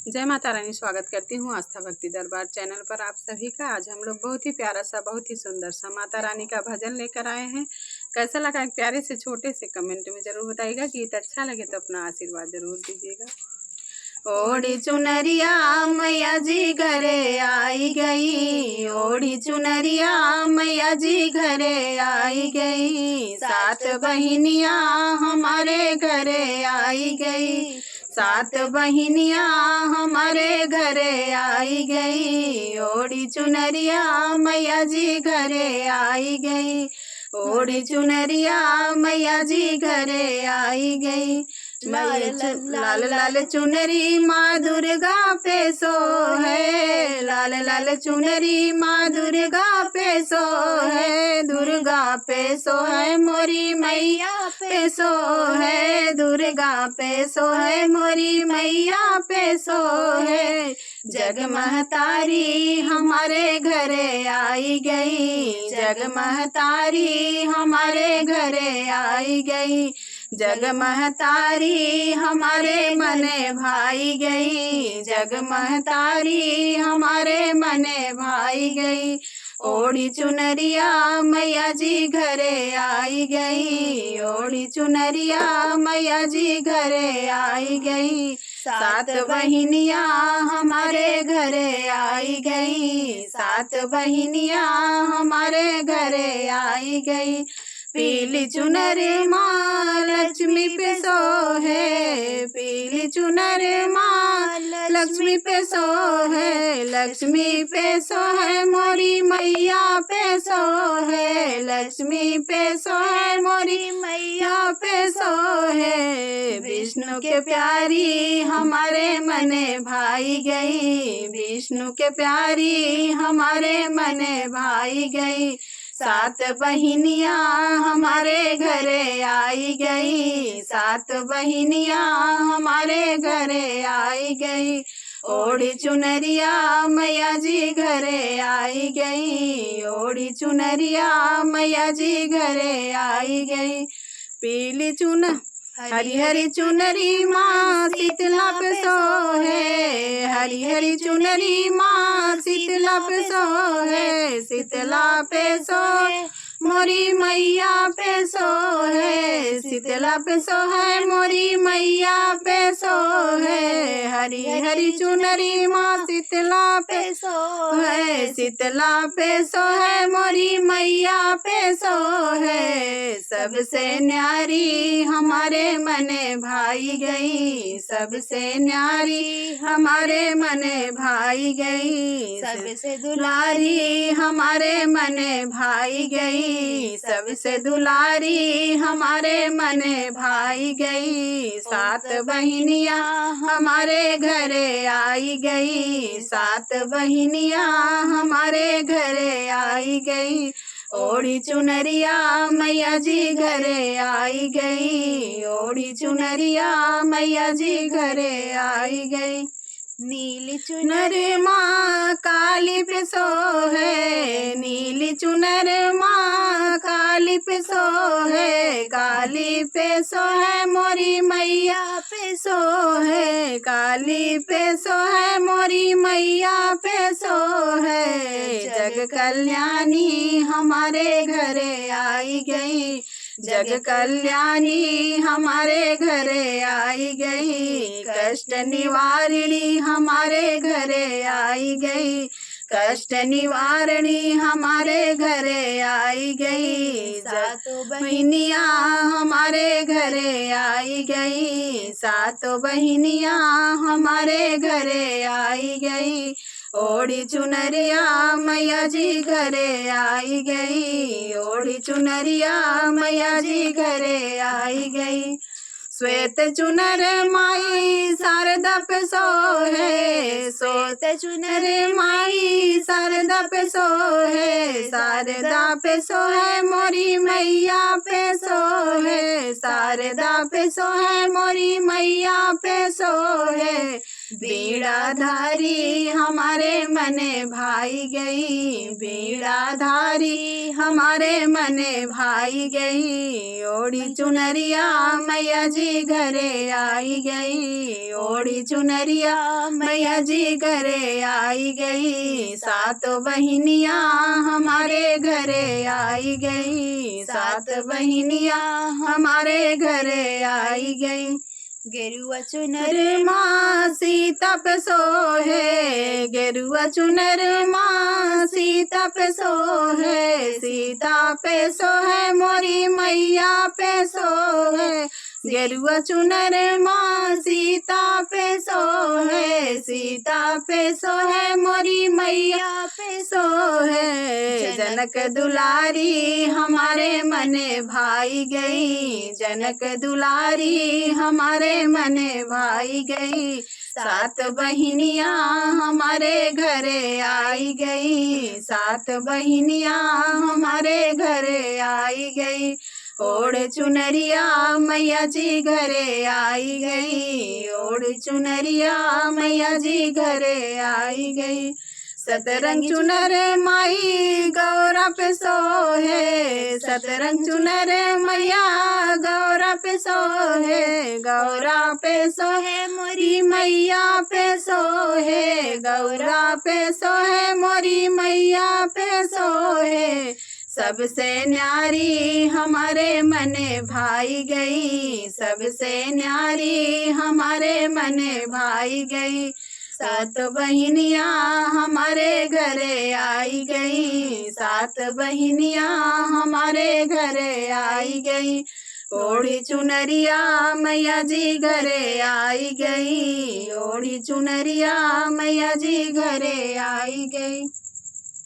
जय माता रानी। स्वागत करती हूँ आस्था भक्ति दरबार चैनल पर आप सभी का। आज हम लोग बहुत ही प्यारा सा, बहुत ही सुंदर सा माता रानी का भजन लेकर आए हैं। कैसा लगा एक प्यारे से छोटे से कमेंट में जरूर बताइएगा। गीत अच्छा लगे तो अपना आशीर्वाद जरूर दीजिएगा। ओढ़ी चुनरिया मैया जी घरे आई गई, ओढ़ी चुनरिया मैया जी घरे आई गई, सात बहिनिया हमारे घरे आई गई, सात बहिनिया हमारे घरे आई गई, ओढ़ी चुनरिया मैया जी घरे आई गई, ओढ़ी चुनरिया मैया जी घरे आई गई। लाल लाल चुनरी माँ दुर्गा पे सो है, लाल लाल चुनरी माँ दुर्गा पे सो है, दुर्गा पे सो है मोरी मैया पे सो है, दुर्गा पे सो है मोरी मैया पे सो है। जग महतारी हमारे घरे आई गई, जग महतारी हमारे घरे आई गई, जग महतारी हमारे मने भाई गई, जग महतारी हमारे मने भाई गई, ओढ़ी चुनरिया मैया जी घरे आई गई, ओढ़ी चुनरिया मैया जी घरे आई गई, सात बहिनिया हमारे घरे आई गई, सात बहिनिया हमारे घरे आई गई। पीली चुनर माँ लक्ष्मी पे सो है, पीली चुनर माँ लक्ष्मी पे सो है, लक्ष्मी पे सो है मोरी मैया पे सो है, लक्ष्मी पे सो है मोरी मैया पे सो है। विष्णु के प्यारी हमारे मने भाई गई, विष्णु के प्यारी हमारे मने भाई गई, सात बहिनिया हमारे घरे आई गई, सात बहिनिया हमारे घरे आई गई, ओढ़ी चुनरिया मैया जी घरे आई गई, ओढ़ी चुनरिया मैया जी घरे आई गई। पीली चुन हरी हरी चुनरी माँ शीतला पे सो है, हरी हरी चुनरी माँ शीतला पे सो है, शीतला पे सो मोरी मैया पे सो है, शीतला पे सो है मोरी मैया पे सो है, हरी हरी चुनरी माँ शीतला पे सो है, शीतला पे सो है मोरी मैया पे सो है। सबसे न्यारी हमारे मने भाई गई, सबसे न्यारी हमारे मने भाई गई, सबसे दुलारी हमारे मने भाई गई, सबसे दुलारी हमारे मने भाई गई, सात बहिनिया हमारे घरे आई गई, सात बहिनिया हमारे घरे आई गई, ओढ़ी चुनरिया मैया जी घरे आई गई, ओढ़ी चुनरिया मैया जी घरे आई गई। नीली चुनर माँ काली पे सो है, नीली चुनर माँ काली पे सो है, काली पे सो है मोरी मैया पे सो है, काली पे सो है मोरी मैया पे सो है। जग कल्याणी हमारे घरे आई गई, जग कल्याणी हमारे घरे आई गई, कष्ट निवारिणी हमारे घरे आई गई, कष्ट निवारणी हमारे घरे आई गई, सातों बहिनिया हमारे घरे आई गई, सातों बहिनिया हमारे घरे आई गई, ओढ़ी चुनरिया मैया जी घरे आई गई, ओढ़ी चुनरिया मैया जी घरे आई गई। श्वेत चुनर माई शारदा पे सो है, श्वेत चुनर माई शारदा पे सो है, शारदा पे सो है मोरी मैया पे सो है, शारदा पे सो है मोरी मैया पे सो है। बीड़ाधारी हमारे मने भाई गई, बीड़ाधारी हमारे मने भाई गई। ओढ़ी चुनरिया मैया जी घरे आई गई, ओढ़ी चुनरिया मैया जी घरे आई गई। सातों बहिनिया हमारे घरे आई गई, सात बहिनिया हमारे घरे आई गई। गेरुआ चुनर माँ सीता पे सोहे, गेरुआ चुनर माँ सीता पे सोहे, सीता पे सोहे मोरी मैया पे सोहे। गेरुआ चुनर माँ सीता पे सोहे, सीता पे सोहे मोरी मैया पे सोहे। जनक दुलारी हमारे मने भाई गई, जनक दुलारी हमारे मने भाई गई। सात बहिनिया हमारे घरे आई गई, सात बहिनिया हमारे घरे आई गई। ओढ़ चुनरिया मैया जी घरे आई गई, ओढ़ चुनरिया मैया जी घरे आई गई। सतरंग चुनर माई गौरा पे सोहे, सतरंग चुनर मैया गौरा पे सोहे, गौरा पे सोहे मोरी मैया पे सोहे, गौरा पे सोहे मोरी मैया पे सोहे। सबसे न्यारी हमारे मने भाई गई, सबसे न्यारी हमारे मने भाई गई। सात बहिनिया हमारे घरे आई गई, सात बहिनिया हमारे घरे आई गई। ओढ़ी चुनरिया मैया जी घरे आई गई, ओढ़ी चुनरिया मैया जी घरे आई गई।